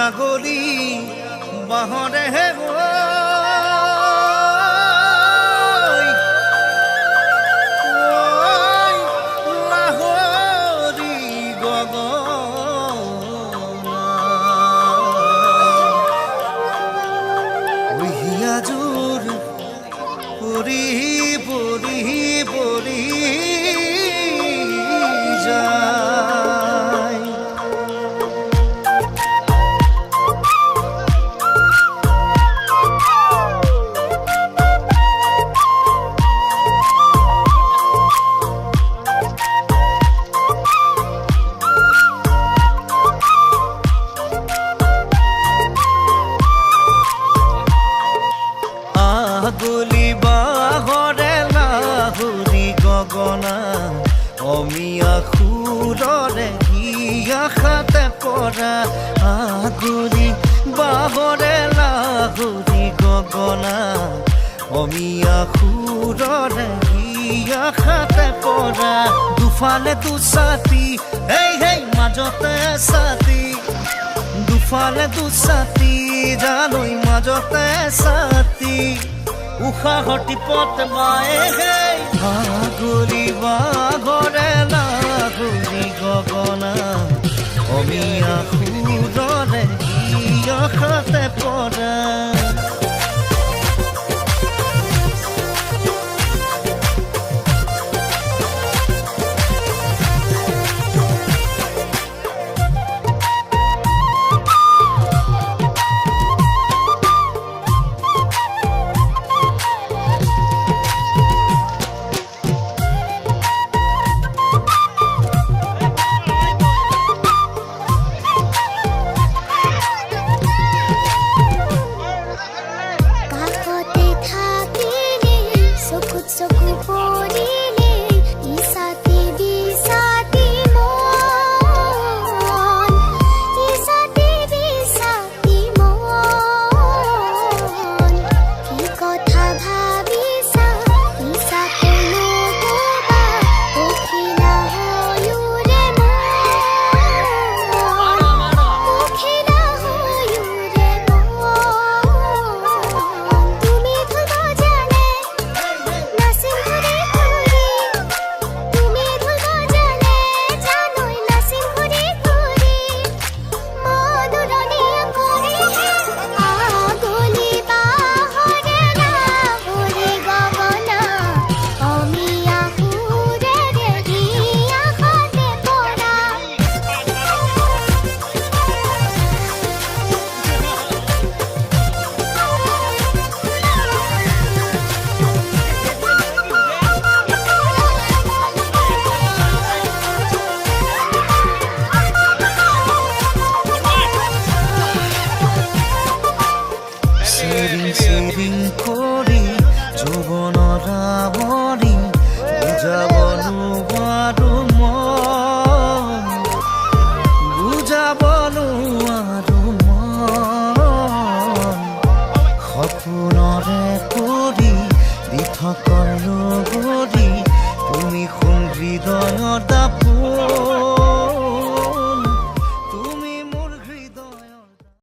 ছাগলী বাহৰেহে লাহৰি গগনাজোৰ পৰি পৰি পৰি যায় গলি বাহৰে লাহৰি গগনা অমিয়া সুৰৰে হিয়াখাতে পৰা আগলি বাহৰে লাহৰি গগনা অমিয়া সুৰৰে হিয়াখাতে পৰা দুফালে দুছাতি হেই হেই মাজতে ছাতি দুফালে দুছাতি জানৈ মাজতে ছাতি উশাহতি পথ মায়ে হেই আগলি বাঘৰে লাহৰি গগনা অমিয়া সুৰৰে হিয়াখাতে পৰা চিৰিং কৰি যৌৱনৰ আৱৰি বুজাব নোৱাৰো মন বুজাব নোৱাৰো মন সপোনৰে কৰি দি থকৰ লগৰী তুমি সোণ হৃদয়ৰ দাপ